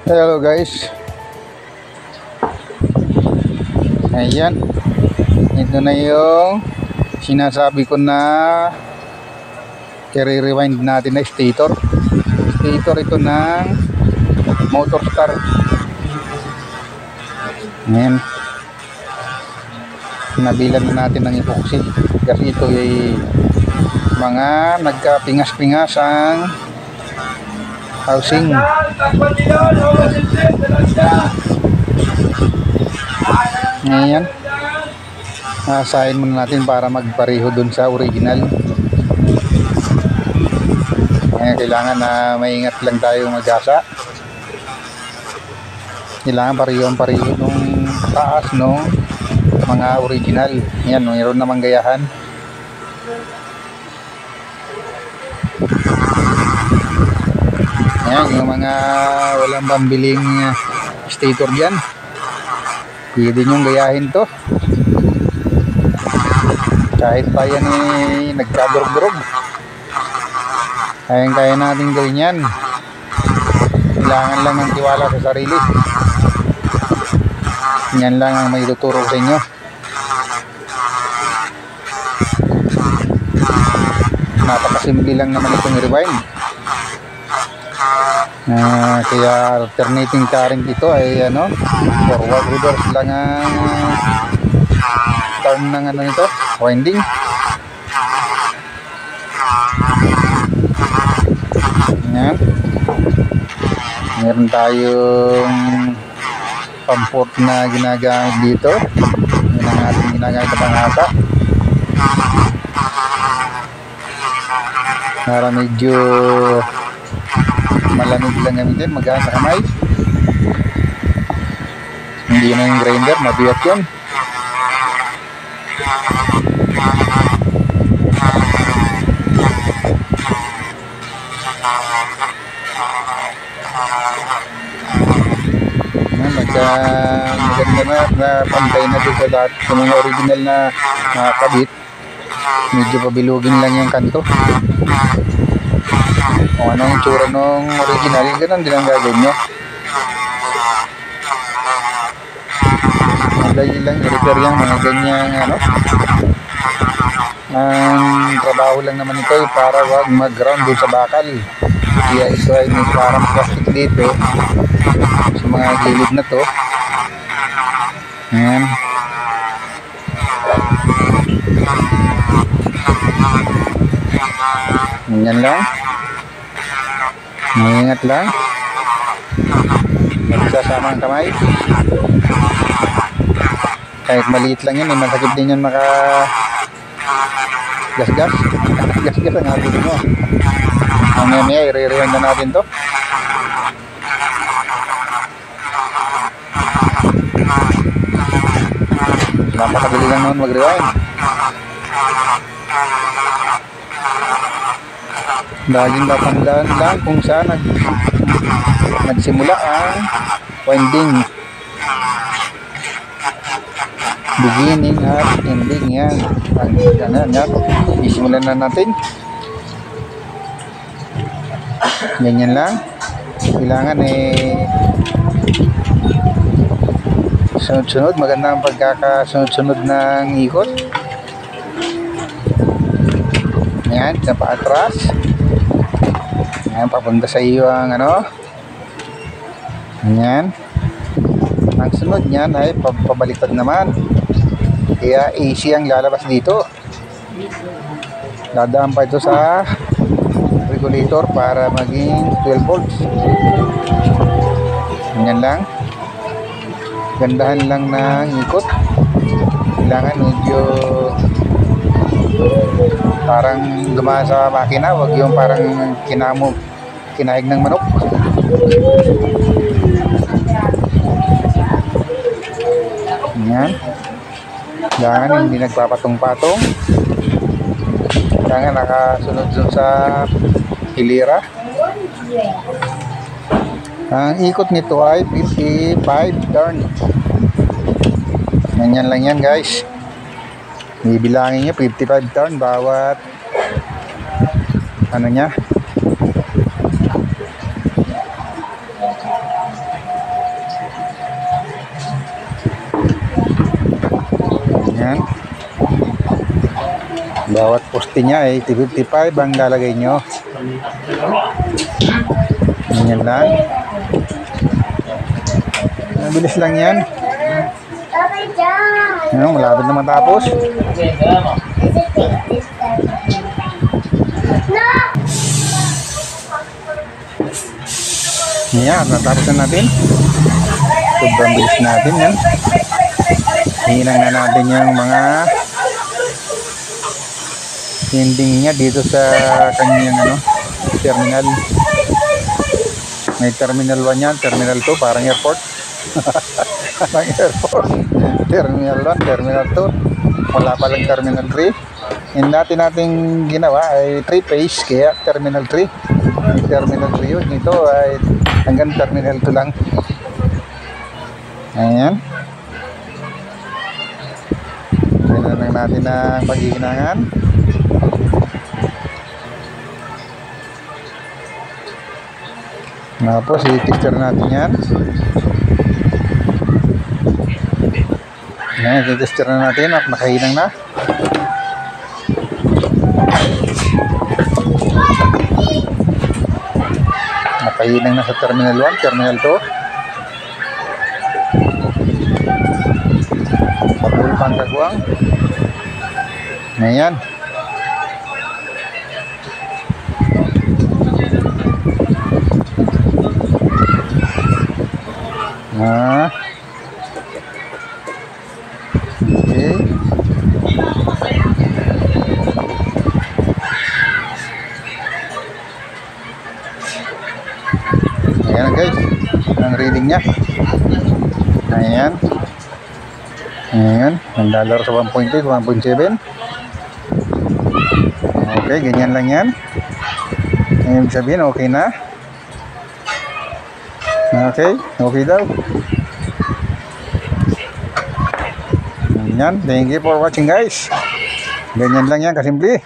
Hello guys. Ayan. Ito na yung sinasabi ko na i-rewind natin na stator. Stator ito ng motor star. Ayan. Nabilan na natin ng epoxy kasi ito ay mga nagkapingas-pingas ang housing. Ngayon, asahin muna natin para magpareho dun sa original. Ngayon, kailangan na maingat lang tayo mag-asa. Kailangan pareho nung taas nung mga original. Yan, mayroon namang gayahan. Ayan, yung mga walang pambiling stator dyan, pwede nyong gayahin to kahit pa yan nagkadurog-durog. Kaya natin gawin yan. Kailangan lang ng tiwala sa sarili. Yan lang ang may tuturo sa inyo. Napakasimple lang naman itong rewind. Kaya alternating current ito ay forward reverse lang ang turn ng nito, winding. Ayan. Meron tayong pamport na ginagamit dito. Yan ang ating ginagamit na pangata para medyo malamig lang gamitin, magaan sa kamay. Hindi na yung grinder, mabiyat yun. Maganda na pantay na dito sa lahat sa mga original na kabit. Medyo pabilugin lang yung kanto. Kung ano yung tsura nung original, ganun din ang gagawin nyo. Madali lang i-repair yung mga ganyang ang trabaho lang naman ito para wag mag-ground doon sa bakal. Kaya ito ay may parang plastic dito sa mga gilid na to. Ayan. Ganyan lang. Maingat lang. Magsasama ang kamay. Kahit maliit lang yan, masakit din yan gas-gas. Gas-gas ang habit mo. Mamaya, i-rewind na natin to. Napakadali lang naman mag-rewind. Laging tatandaan lang kung saan nagsimula ang winding, beginning at ending. Yan isimulan na natin. Ganyan lang. Kailangan sunod-sunod, maganda ang pagkakasunod-sunod ng ikot. Yan, sa paatras. Yan, papunta sa iyo ang yan. Ang sunod niyan ay pabaliktad naman. Kaya AC ang lalabas dito. Dadaan pa ito sa regulator para maging 12 volts. Ganyan lang. Gandahan lang ng ikot. Kailangan medyo parang dumaan sa makina. Wag yung parang kinaig ng manok. Yan. Kailangan hindi nagpapatong-patong. Kailangan nakasunod dun sa hilira. Ang ikot nito ay 55 turn. Ganyan lang yan guys. Bibilangin nyo 55 turn bawat niya. Bawat poste niya ay 55 ang lalagay nyo. Ganyan lang. Mabilis lang yan. Ano, malapit na matapos. Yan, natapos na natin. Sobrang bilis natin yan. Hinang na natin yung mga ending niya dito sa kanyang terminal. May terminal 1 yan, terminal 2, parang airport. Parang airport. Terminal 1, terminal 2. Wala pa lang terminal 3. Yung dati nating ginawa ay 3-phase, kaya terminal 3. Yung terminal 3 yun. Ito ay hanggang terminal 2 lang. Ayan. Tignan lang natin ang paghihinangan. Tapos i-tester natin yan. Ayan, i-tester na natin at nakahinang na. Nakahinang na sa terminal 1, terminal 2. Pagul pang kagwang. Ayan. Okay. Ayan guys, ang reading niya. Ayan. Ayan, naglalaro sa 1.8, 1.7. Okay, ganyan lang yan. Ibig sabihin, okay na. Okay, okay daw. Yan, thank you for watching guys. Ganyan lang yan, kasimple.